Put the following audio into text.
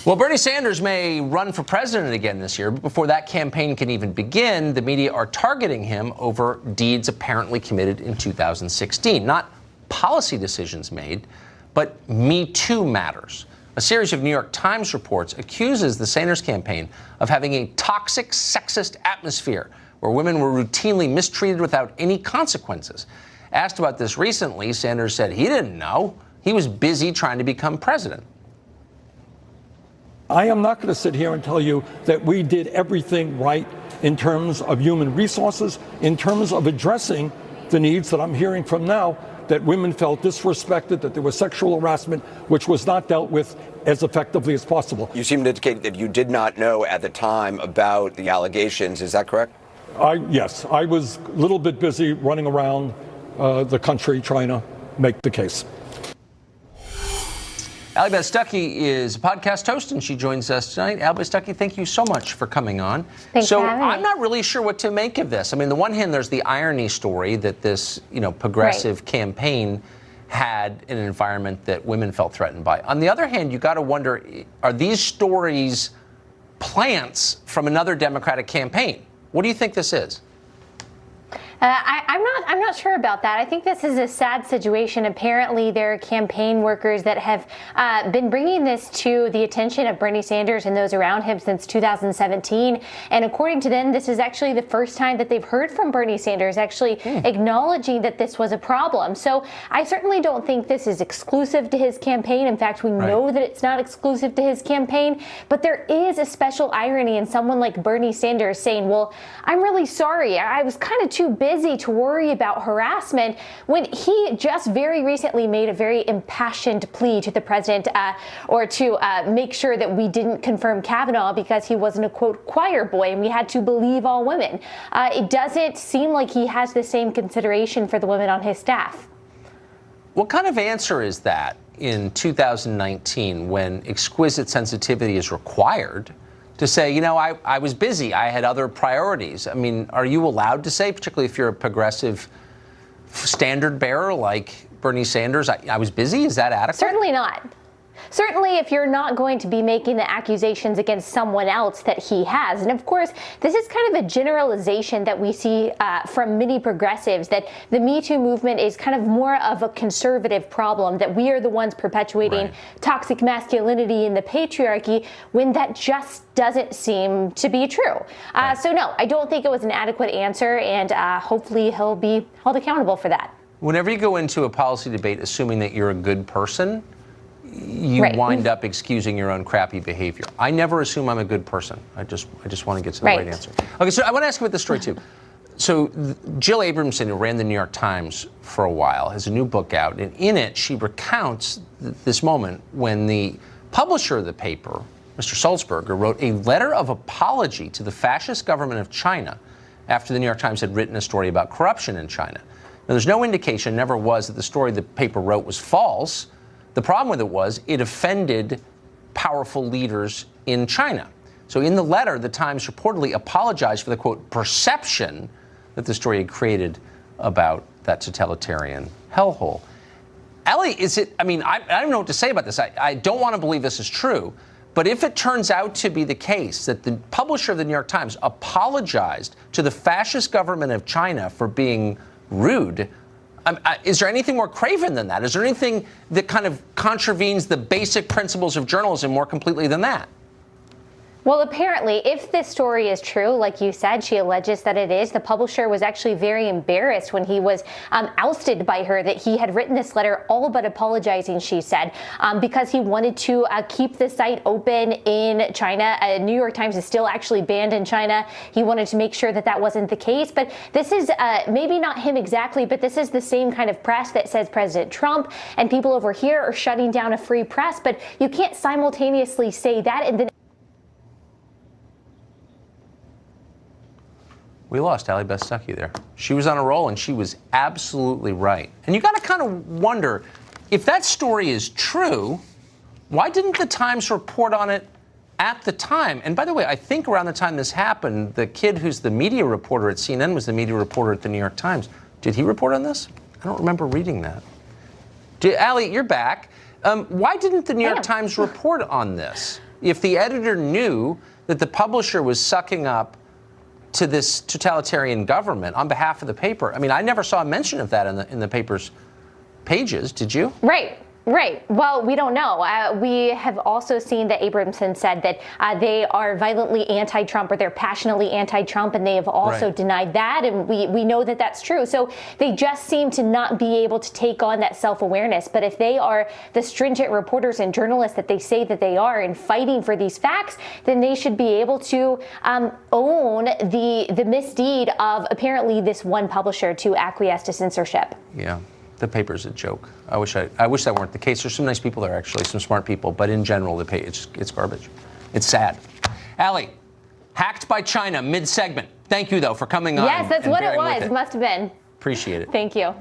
Well, Bernie Sanders may run for president again this year, but before that campaign can even begin, the media are targeting him over deeds apparently committed in 2016. Not policy decisions made, but Me Too matters. A series of New York Times reports accuses the Sanders campaign of having a toxic, sexist atmosphere where women were routinely mistreated without any consequences. Asked about this recently, Sanders said he didn't know. He was busy trying to become president. I am not going to sit here and tell you that we did everything right in terms of human resources, in terms of addressing the needs that I'm hearing from now, that women felt disrespected, that there was sexual harassment, which was not dealt with as effectively as possible. You seem to indicate that you did not know at the time about the allegations. Is that correct? Yes, I was a little bit busy running around the country trying to make the case. Allie Beth Stuckey is a podcast host, and she joins us tonight. Allie Beth Stuckey, thank you so much for coming on. Thanks for having me. I'm not really sure what to make of this. I mean, on the one hand, there's the irony story that this, progressive campaign had in an environment that women felt threatened by. On the other hand, you got to wonder, are these stories plants from another Democratic campaign? What do you think this is? I'm not sure about that. I think this is a sad situation. Apparently, there are campaign workers that have been bringing this to the attention of Bernie Sanders and those around him since 2017. And according to them, this is actually the first time that they've heard from Bernie Sanders actually acknowledging that this was a problem. So I certainly don't think this is exclusive to his campaign. In fact, we know that it's not exclusive to his campaign. But there is a special irony in someone like Bernie Sanders saying, well, I'm really sorry. I was kind of too busy to worry about harassment, when he just very recently made a very impassioned plea to the president or to make sure that we didn't confirm Kavanaugh because he wasn't a, quote, choir boy and we had to believe all women. It doesn't seem like he has the same consideration for the women on his staff. What kind of answer is that in 2019 when exquisite sensitivity is required to say, I was busy, I had other priorities? I mean, are you allowed to say, particularly if you're a progressive standard bearer like Bernie Sanders, I was busy? Is that adequate? Certainly not. Certainly, if you're not going to be making the accusations against someone else that he has. And of course, this is kind of a generalization that we see from many progressives, that the Me Too movement is kind of more of a conservative problem, that we are the ones perpetuating toxic masculinity and the patriarchy, when that just doesn't seem to be true. So no, I don't think it was an adequate answer, and hopefully he'll be held accountable for that. Whenever you go into a policy debate assuming that you're a good person, you wind up excusing your own crappy behavior. I never assume I'm a good person. I just want to get to the right answer. Okay, so I want to ask you about this story too. So Jill Abramson, who ran the New York Times for a while, has a new book out, and in it she recounts this moment when the publisher of the paper, Mr. Sulzberger, wrote a letter of apology to the fascist government of China after the New York Times had written a story about corruption in China. Now, there's no indication, never was, that the story the paper wrote was false. The problem with it was it offended powerful leaders in China. So in the letter, the Times reportedly apologized for the, quote, perception that the story had created about that totalitarian hellhole. Allie, I don't know what to say about this. I don't want to believe this is true. But if it turns out to be the case that the publisher of the New York Times apologized to the fascist government of China for being rude, is there anything more craven than that? Is there anything that kind of contravenes the basic principles of journalism more completely than that? Well, apparently, if this story is true, like you said, she alleges that it is, the publisher was actually very embarrassed when he was ousted by her that he had written this letter all but apologizing, she said, because he wanted to keep the site open in China. New York Times is still actually banned in China. He wanted to make sure that that wasn't the case. But this is maybe not him exactly, but this is the same kind of press that says President Trump and people over here are shutting down a free press. But you can't simultaneously say that and then. We lost Allie Beth Stuckey there. She was on a roll, and she was absolutely right. And you got to kind of wonder, if that story is true, why didn't the Times report on it at the time? And by the way, I think around the time this happened, the kid who's the media reporter at CNN was the media reporter at the New York Times. Did he report on this? I don't remember reading that. Allie, you're back. Why didn't the New York Times report on this? if the editor knew that the publisher was sucking up to this totalitarian government on behalf of the paper. I mean, I never saw a mention of that in the paper's pages. Did you? Right. Right. Well, we don't know. We have also seen that Abramson said that they are violently anti-Trump, or they're passionately anti-Trump, and they have also denied that. And we know that that's true. So they just seem to not be able to take on that self-awareness. But if they are the stringent reporters and journalists that they say that they are and fighting for these facts, then they should be able to own the misdeed of apparently this one publisher to acquiesce to censorship. Yeah. The paper's a joke. I wish that weren't the case. There's some nice people there, actually, some smart people, but in general, it's garbage. It's sad. Allie, hacked by China mid-segment. Thank you, though, for coming on. Yes, that's what it bearing with was. Must have been. Appreciate it. Thank you.